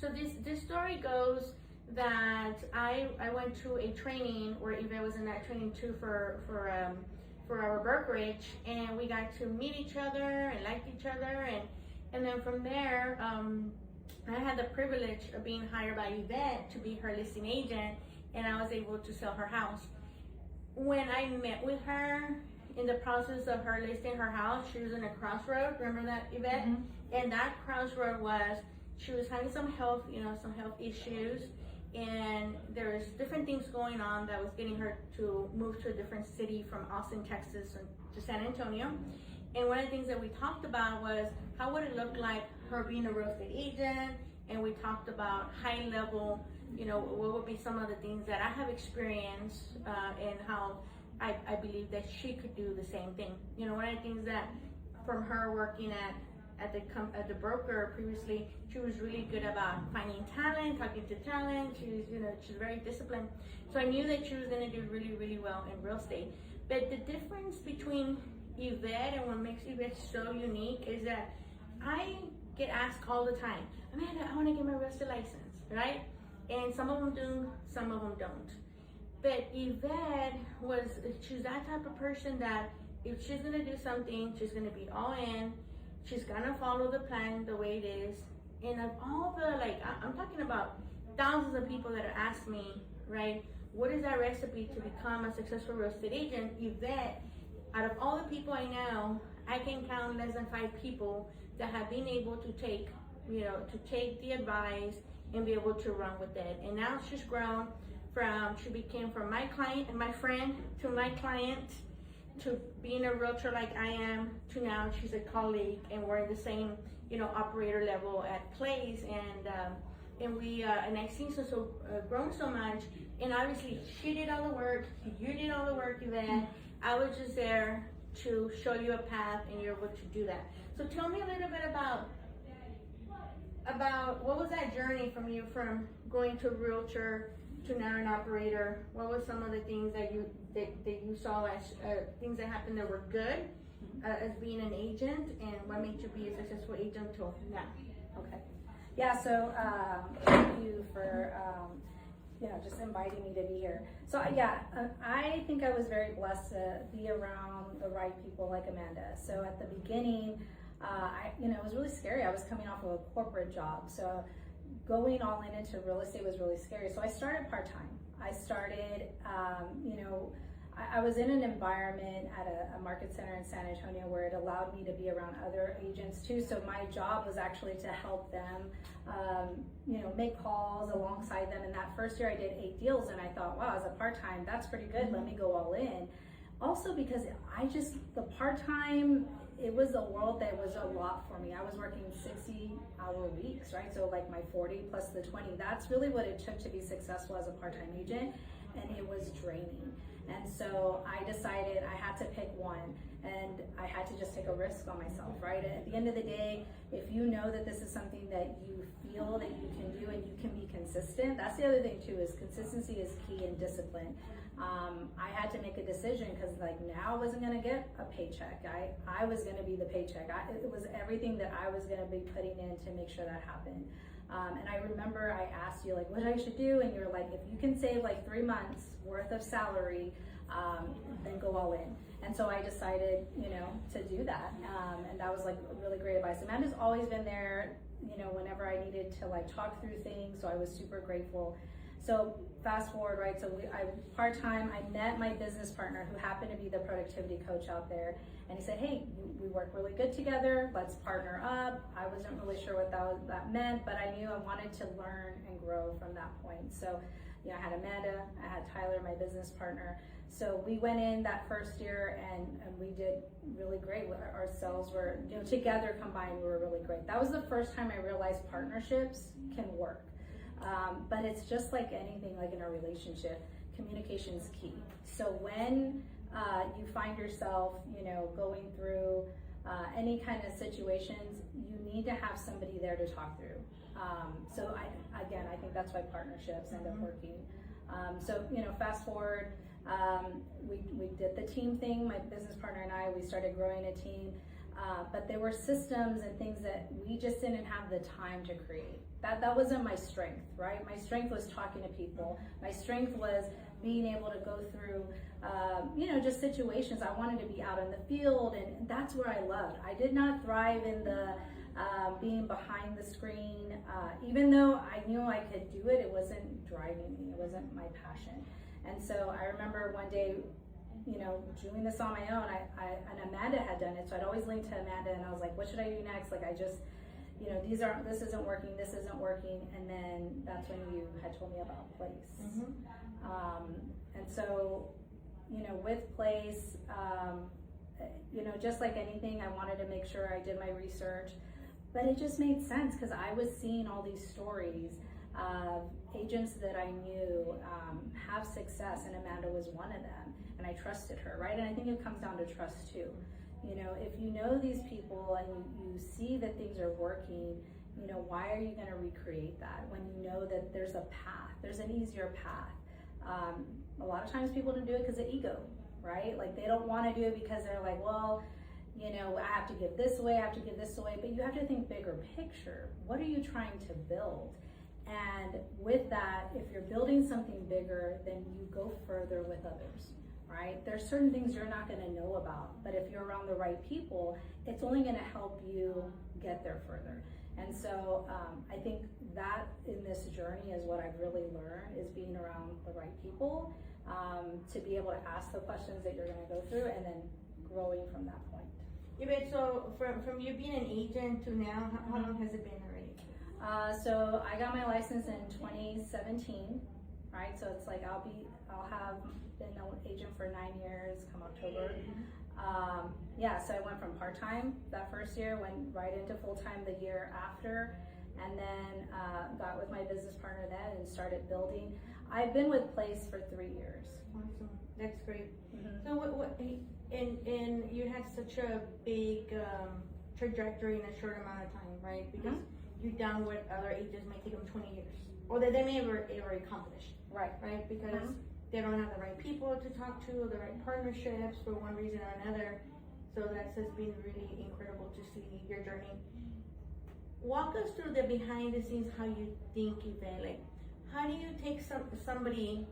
So this story goes that I went to a training where Yvette was in that training too for our brokerage, and we got to meet each other and like each other, and then from there, I had the privilege of being hired by Yvette to be her listing agent, and I was able to sell her house. When I met with her in the process of her listing her house, she was in a crossroad. Remember that, Yvette? Mm-hmm. And that crossroad was, she was having some health issues, and there was different things going on that was getting her to move to a different city from Austin, Texas to San Antonio. And one of the things that we talked about was how would it look like her being a real estate agent, and we talked about high level, what would be some of the things that I have experienced, and how I believe that she could do the same thing. One of the things that from her working at the broker previously, she was really good about finding talent, talking to talent. She's very disciplined. So I knew that she was going to do really, really well in real estate. But the difference between Yvette and what makes Yvette so unique is that I get asked all the time, Amanda, I want to get my real estate license, right? And some of them do, some of them don't. But Yvette she's that type of person that if she's going to do something, she's going to be all in. She's going to follow the plan the way it is. And of all the, I'm talking about thousands of people that have asked me, right, what is that recipe to become a successful real estate agent? Yvette, out of all the people I know, I can count less than 5 people that have been able to take the advice and be able to run with it. And now she's grown she became from my client and my friend to my client, to being a realtor like I am, to now she's a colleague, and we're in the same, operator level at Place, and I've seen so grown so much. And obviously she did all the work, you did all the work, Yvette. I was just there to show you a path, and you're able to do that. So tell me a little bit about what was that journey from going to a realtor to now an operator. What was some of the things that you saw as things that happened that were good as being an agent, and what made you be a successful agent till now? Okay. Yeah, so thank you for just inviting me to be here. So I think I was very blessed to be around the right people like Amanda. So at the beginning, it was really scary. I was coming off of a corporate job, so going all into real estate was really scary. So I started part-time. I started, I was in an environment at a market center in San Antonio where it allowed me to be around other agents too. So my job was actually to help them, make calls alongside them. And that first year I did 8 deals, and I thought, wow, as a part-time, that's pretty good. Let me go all in. Also because the part-time, it was a world that was a lot for me. I was working 60-hour weeks, right? So like my 40 plus the 20, that's really what it took to be successful as a part-time agent, and it was draining. And so I decided I had to pick one, and I had to just take a risk on myself, right? At the end of the day, if you know that this is something that you feel that you can do and you can be consistent, that's the other thing too, is consistency is key, and discipline. I had to make a decision because now I wasn't going to get a paycheck. I was going to be the paycheck. It was everything that I was going to be putting in to make sure that happened. And I remember I asked you what I should do, and you're like, if you can save 3 months worth of salary, then go all in. And so I decided, to do that. And that was really great advice. Amanda's always been there, whenever I needed to talk through things. So I was super grateful. So fast forward, right? So I part-time, I met my business partner who happened to be the productivity coach out there. And he said, hey, we work really good together. Let's partner up. I wasn't really sure what that meant, but I knew I wanted to learn and grow from that point. So, I had Amanda, I had Tyler, my business partner. So we went in that first year and we did really great. Our sales were, together combined, we were really great. That was the first time I realized partnerships can work. But it's just like anything, in a relationship, communication is key. So when you find yourself, going through any kind of situations, you need to have somebody there to talk through. So I think that's why partnerships end up working. So fast forward, we did the team thing. My business partner and I, we started growing a team. But there were systems and things that we just didn't have the time to create. That wasn't my strength, right? My strength was talking to people. My strength was being able to go through, just situations. I wanted to be out in the field, and that's where I loved. I did not thrive in the being behind the screen. Even though I knew I could do it, it wasn't driving me. It wasn't my passion. And so I remember one day, doing this on my own. And Amanda had done it, so I'd always link to Amanda, and I was like, what should I do next? Like, I just, this isn't working. And then that's when you had told me about Place. And so, with Place, just like anything, I wanted to make sure I did my research, but it just made sense because I was seeing all these stories of agents that I knew have success, and Amanda was one of them, and I trusted her, right? And I think it comes down to trust too. If you know these people and you see that things are working, why are you going to recreate that when you know that there's a path, there's an easier path? A lot of times people don't do it because of ego, right? Like they don't want to do it because they're like, well, I have to give this away, but you have to think bigger picture. What are you trying to build? And with that, if you're building something bigger, then you go further with others, right? There's certain things you're not going to know about, but if you're around the right people, it's only going to help you get there further. And so I think that in this journey is what I've really learned, is being around the right people, to be able to ask the questions that you're going to go through, and then growing from that point. Yvette, so from you being an agent to now, how long has it been already? So I got my license in 2017, right? So it's like I'll have been an agent for 9 years come October. So I went from part-time that first year, went right into full-time the year after, and then got with my business partner then and started building. I've been with Place for 3 years. Awesome, that's great. So and you had such a big trajectory in a short amount of time, right? Because you've done what other agents may take them 20 years, or that they may ever accomplish. Right. Because they don't have the right people to talk to, the right partnerships for one reason or another. So that's just been really incredible to see your journey. Walk us through the behind the scenes, how you think, Yvette. Like, how do you take somebody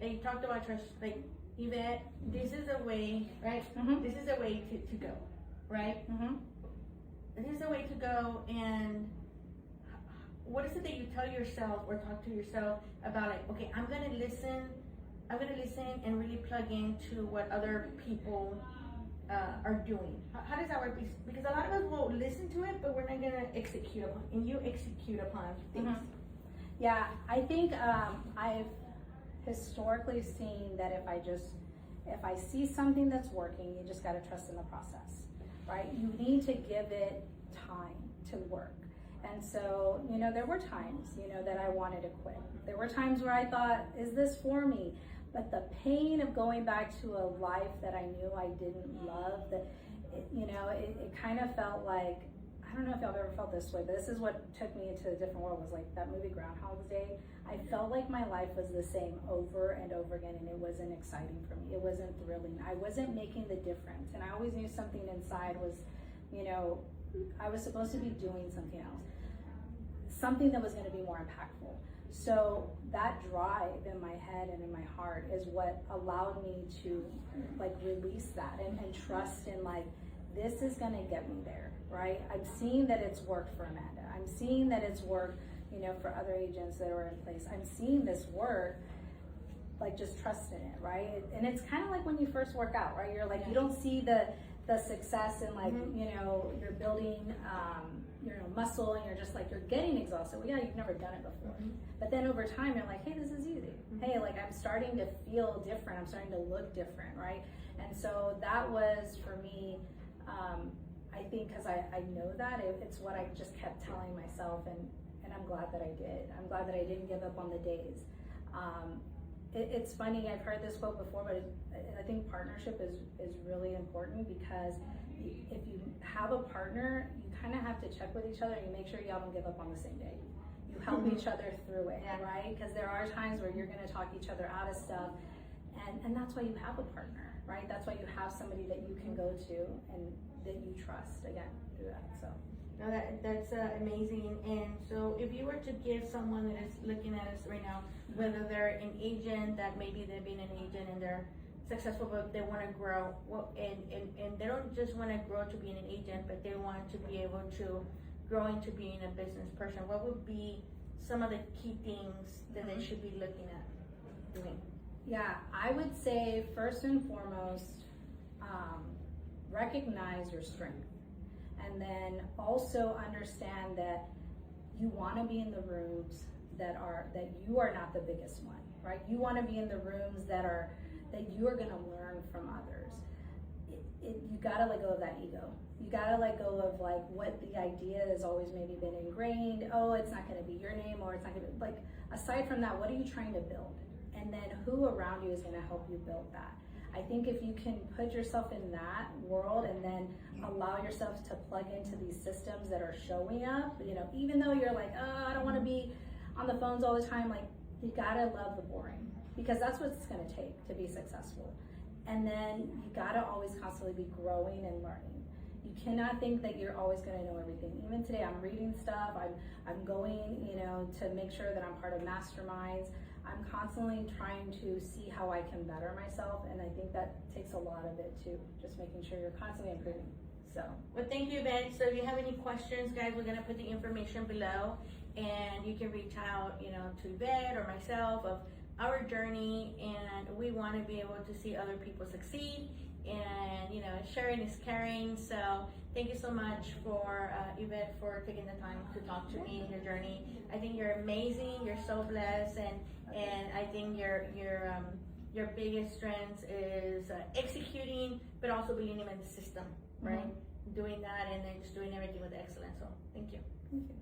that you talked about trust, like, Yvette, this is a way, right? This is a way to go, right? This is a way to go, and what is it that you tell yourself or talk to yourself about, like, okay, I'm gonna listen and really plug into what other people are doing. How does that work? Because a lot of us will listen to it, but we're not gonna execute upon it, and you execute upon things. Yeah, I think I've historically seen that if I see something that's working, you just gotta trust in the process, right? You need to give it time to work. And so, there were times, that I wanted to quit. There were times where I thought, is this for me? But the pain of going back to a life that I knew I didn't love, it kind of felt like, I don't know if y'all have ever felt this way, but this is what took me into a different world, was like that movie Groundhog's Day. I felt like my life was the same over and over again, and it wasn't exciting for me. It wasn't thrilling. I wasn't making the difference. And I always knew something inside was, I was supposed to be doing something else, something that was going to be more impactful. So that drive in my head and in my heart is what allowed me to release that and trust in this is going to get me there, right? I'm seeing that it's worked for Amanda. I'm seeing that it's worked, for other agents that are in Place. I'm seeing this work, just trust in it, right? And it's kind of like when you first work out, right? You're you don't see the success and you're building, muscle, and you're just you're getting exhausted. Well, yeah, you've never done it before. But then over time, you're like, hey, this is easy. Hey, I'm starting to feel different. I'm starting to look different, right? And so that was for me, I think, because I know that it's what I just kept telling myself, and I'm glad that I did. I'm glad that I didn't give up on the days. It's funny, I've heard this quote before, but I think partnership is really important, because if you have a partner, you kind of have to check with each other, and you make sure y'all don't give up on the same day. You help each other through it, right? Because there are times where you're going to talk each other out of stuff, and that's why you have a partner, right? That's why you have somebody that you can go to and that you trust, again, through that. So No, that's amazing. And so, if you were to give someone that is looking at us right now, whether they're an agent that maybe they've been an agent and they're successful, but they want to grow, well, and they don't just want to grow to being an agent, but they want to be able to grow into being a business person, what would be some of the key things that they should be looking at doing? Yeah, I would say first and foremost, recognize your strength. And then also understand that you want to be in the rooms that you are not the biggest one, right? You want to be in the rooms that you are going to learn from others. You got to let go of that ego. You got to let go of like what the idea has always maybe been ingrained. Oh, it's not going to be your name, or it's not going to be, like, aside from that, what are you trying to build? And then who around you is going to help you build that? I think if you can put yourself in that world and then allow yourself to plug into these systems that are showing up, you know, even though you're like, oh, I don't want to be on the phones all the time, like, you gotta love the boring, because that's what it's gonna take to be successful. And then you gotta always constantly be growing and learning. You cannot think that you're always gonna know everything. Even today, I'm reading stuff, I'm going, you know, to make sure that I'm part of masterminds. I'm constantly trying to see how I can better myself, and I think that takes a lot of it too, just making sure you're constantly improving. So, well, thank you, Ben. So if you have any questions, guys, we're gonna put the information below, and you can reach out, you know, to Yvette or myself of our journey, and we want to be able to see other people succeed, and, you know, sharing is caring. So thank you so much for Yvette for taking the time to talk to me in your journey. I think you're amazing. You're so blessed, and I think your biggest strength is executing, but also believing in the system, right? Doing that and then just doing everything with excellence. So thank you. Thank you.